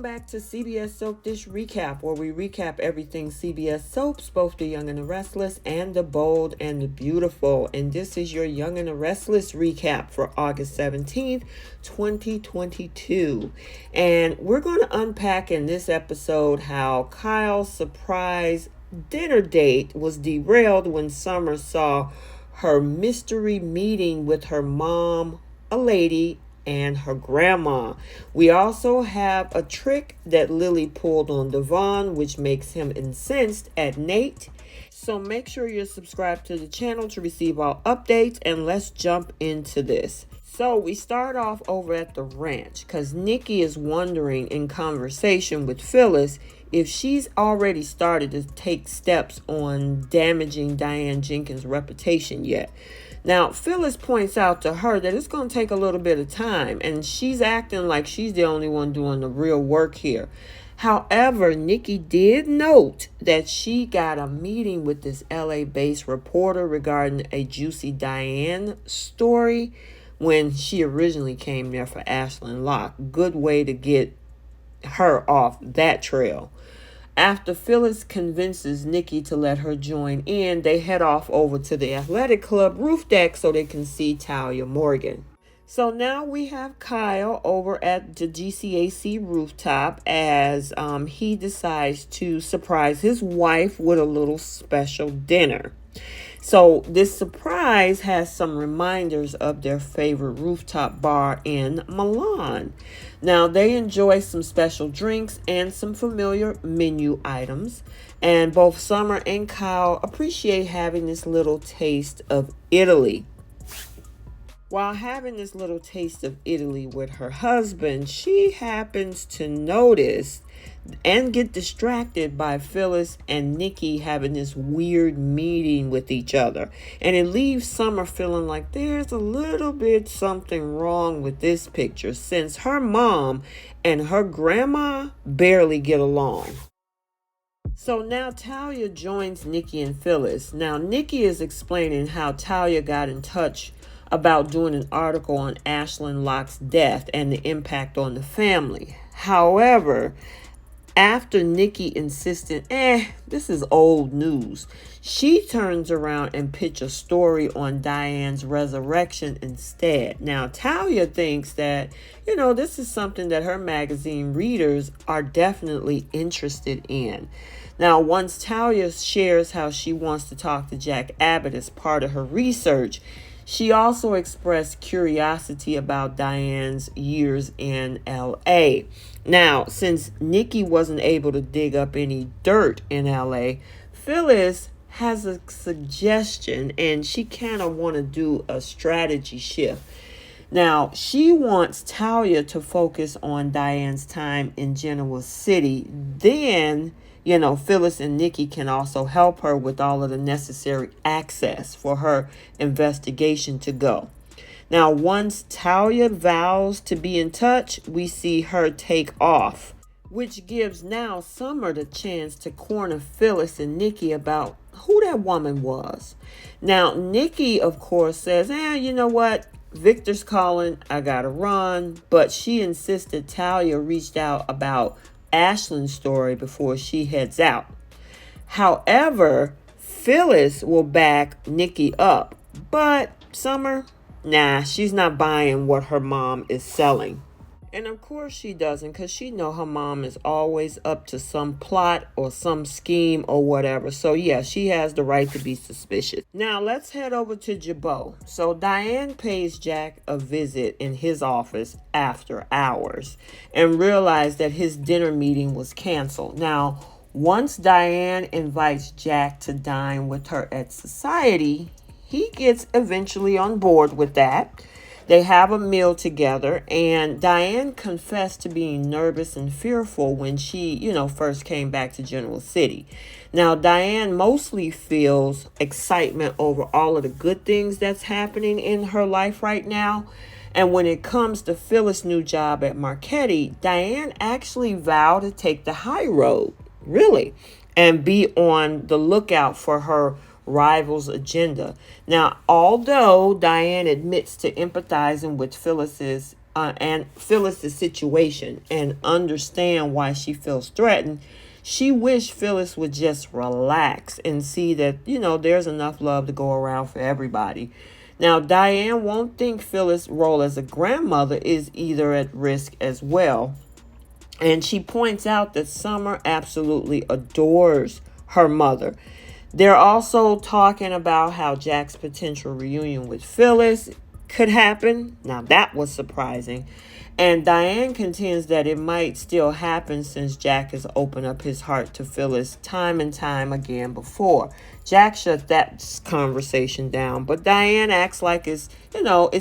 back to CBS Soap Dish Recap, where we recap everything CBS soaps, both the Young and the Restless and the Bold and the Beautiful. And this is your Young and the Restless recap for August 17th, 2022. And we're going to unpack in this episode how Kyle's surprise dinner date was derailed when Summer saw her mystery meeting with her mom, a lady, and her grandma. We also have a trick that Lily pulled on Devon, which makes him incensed at Nate. So make sure you're subscribed to the channel to receive all updates, and let's jump into this. So we start off over at the ranch because Nikki is wondering in conversation with PHYLLIS if she's already started to take steps on damaging Diane Jenkins' reputation yet. Now, PHYLLIS points out to her that it's going to take a little bit of time, and she's acting like she's the only one doing the real work here. However, Nikki did note that she got a meeting with this LA-based reporter regarding a Juicy Diane story when she originally came there for Ashland Locke. Good way to get her off that trail. After PHYLLIS convinces Nikki to let her join in, they head off over to the athletic club roof deck so they can see Talia Morgan. So now we have Kyle over at the GCAC rooftop as he decides to surprise his wife with a little special dinner. So this surprise has some reminders of their favorite rooftop bar in Milan. Now they enjoy some special drinks and some familiar menu items. And both Summer and Kyle appreciate having this little taste of Italy. While having this little taste of Italy with her husband, she happens to notice and get distracted by PHYLLIS and Nikki having this weird meeting with each other. And it leaves Summer feeling like there's a little bit something wrong with this picture since her mom and her grandma barely get along. So now Talia joins Nikki and PHYLLIS. Now Nikki is explaining how Talia got in touch about doing an article on Ashland Locke's death and the impact on the family. However, after Nikki insisted, this is old news, she turns around and pitches a story on Diane's resurrection instead. Now, Talia thinks that, this is something that her magazine readers are definitely interested in. Now, once Talia shares how she wants to talk to Jack Abbott as part of her research, she also expressed curiosity about Diane's years in LA. Now, since Nikki wasn't able to dig up any dirt in LA, PHYLLIS has a suggestion and she kind of want to do a strategy shift. Now, she wants Talia to focus on Diane's time in Genoa City. Then, PHYLLIS and Nikki can also help her with all of the necessary access for her investigation to go. Now, once Talia vows to be in touch, we see her take off, which gives now Summer the chance to corner PHYLLIS and Nikki about who that woman was. Now, Nikki, of course, says, you know what? Victor's calling. I gotta run. But she insisted Talia reached out about Ashland's story before she heads out. However, PHYLLIS will back Nikki up, but Summer, she's not buying what her mom is selling. And of course she doesn't, because she know her mom is always up to some plot or some scheme or whatever. So yeah, she has the right to be suspicious. Now let's head over to Jabot. So Diane pays Jack a visit in his office after hours and realized that his dinner meeting was canceled. Now, once Diane invites Jack to dine with her at Society, he gets eventually on board with that. They have a meal together, and Diane confessed to being nervous and fearful when she, first came back to Genoa City. Now, Diane mostly feels excitement over all of the good things that's happening in her life right now. And when it comes to PHYLLIS' new job at Marchetti, Diane actually vowed to take the high road, really, and be on the lookout for her rival's agenda. Now, although Diane admits to empathizing with PHYLLIS's and Phyllis' situation and understand why she feels threatened, she wished Phyllis would just relax and see that, there's enough love to go around for everybody. Now, Diane won't think Phyllis' role as a grandmother is either at risk as well. And she points out that Summer absolutely adores her mother. They're also talking about how Jack's potential reunion with Phyllis could happen. Now, that was surprising. And Diane contends that it might still happen since Jack has opened up his heart to Phyllis time and time again before. Jack shut that conversation down, but Diane acts like it's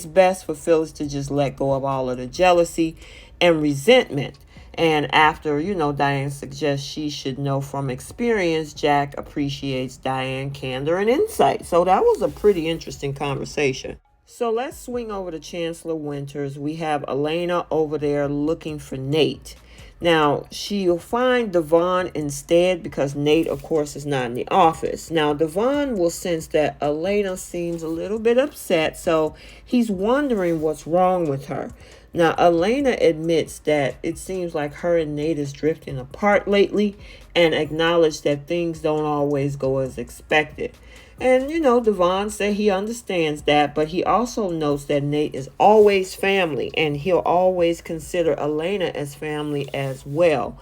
best for Phyllis to just let go of all of the jealousy and resentment. And after, Diane suggests she should know from experience, Jack appreciates Diane's candor and insight. So that was a pretty interesting conversation. So let's swing over to Chancellor Winters. We have Elena over there looking for Nate. Now, she'll find Devon instead because Nate, of course, is not in the office. Now, Devon will sense that Elena seems a little bit upset, so he's wondering what's wrong with her. Now, Elena admits that it seems like her and Nate is drifting apart lately and acknowledges that things don't always go as expected. And, Devon said he understands that, but he also notes that Nate is always family and he'll always consider Elena as family as well.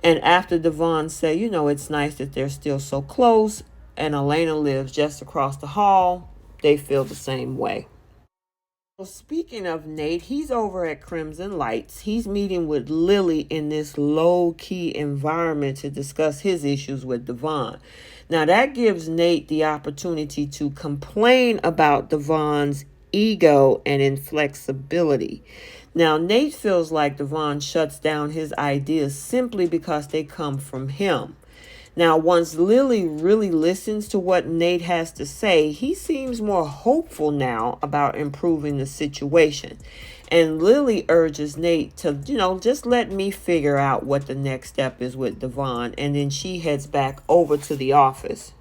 And after Devon said, it's nice that they're still so close and Elena lives just across the hall, they feel the same way. Well, speaking of Nate, he's over at Crimson Lights. He's meeting with Lily in this low-key environment to discuss his issues with Devon. Now, that gives Nate the opportunity to complain about Devon's ego and inflexibility. Now, Nate feels like Devon shuts down his ideas simply because they come from him. Now, once Lily really listens to what Nate has to say, he seems more hopeful now about improving the situation. And Lily urges Nate to, just let me figure out what the next step is with Devon. And then she heads back over to the office.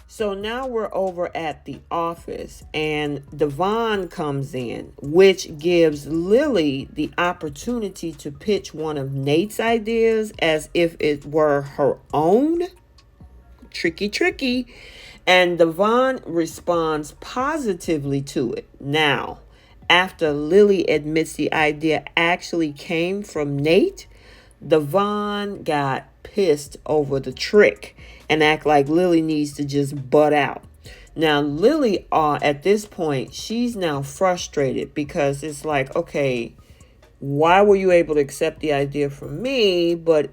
So now we're over at the office and Devon comes in, which gives Lily the opportunity to pitch one of Nate's ideas as if it were her own. Tricky. And Devon responds positively to it. Now, after Lily admits the idea actually came from Nate, Devon got pissed over the trick and act like Lily needs to just butt out. Now, Lily, at this point, she's now frustrated because it's like, okay, why were you able to accept the idea from me, but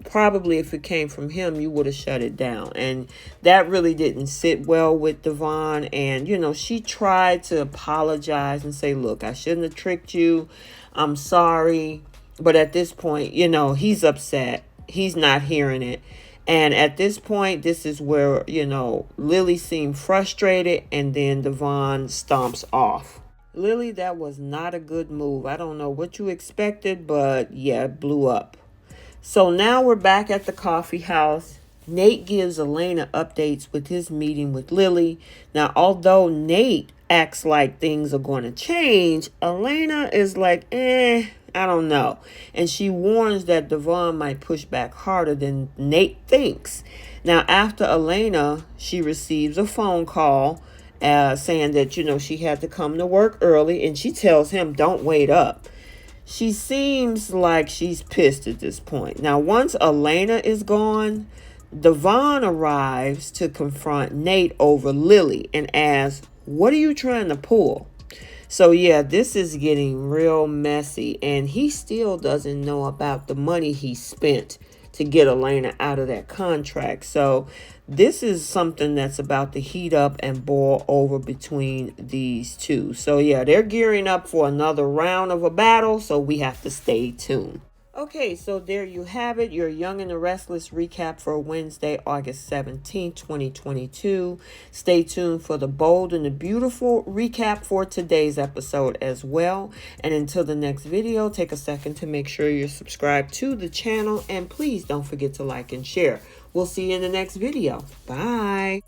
probably if it came from him, you would have shut it down. And that really didn't sit well with Devon. And, she tried to apologize and say, look, I shouldn't have tricked you. I'm sorry. But at this point, he's upset. He's not hearing it. And at this point, this is where, Lily seemed frustrated and then Devon stomps off. Lily, that was not a good move. I don't know what you expected, but yeah, it blew up. So now we're back at the coffee house. Nate gives Elena updates with his meeting with Lily. Now, although Nate acts like things are going to change, Elena is like, I don't know. And she warns that Devon might push back harder than Nate thinks. Now, after Elena, she receives a phone call saying that, she had to come to work early. And she tells him, don't wait up. She seems like she's pissed at this point. Now, once Elena is gone, Devon arrives to confront Nate over Lily and asks, what are you trying to pull? So, yeah, this is getting real messy, and he still doesn't know about the money he spent to get Elena out of that contract. So, this is something that's about to heat up and boil over between these two. So, yeah, they're gearing up for another round of a battle, so we have to stay tuned. Okay, so there you have it, your Young and the Restless recap for Wednesday, August 17th, 2022. Stay tuned for the bold and the beautiful recap for today's episode as well. And until the next video, take a second to make sure you're subscribed to the channel. And please don't forget to like and share. We'll see you in the next video. Bye.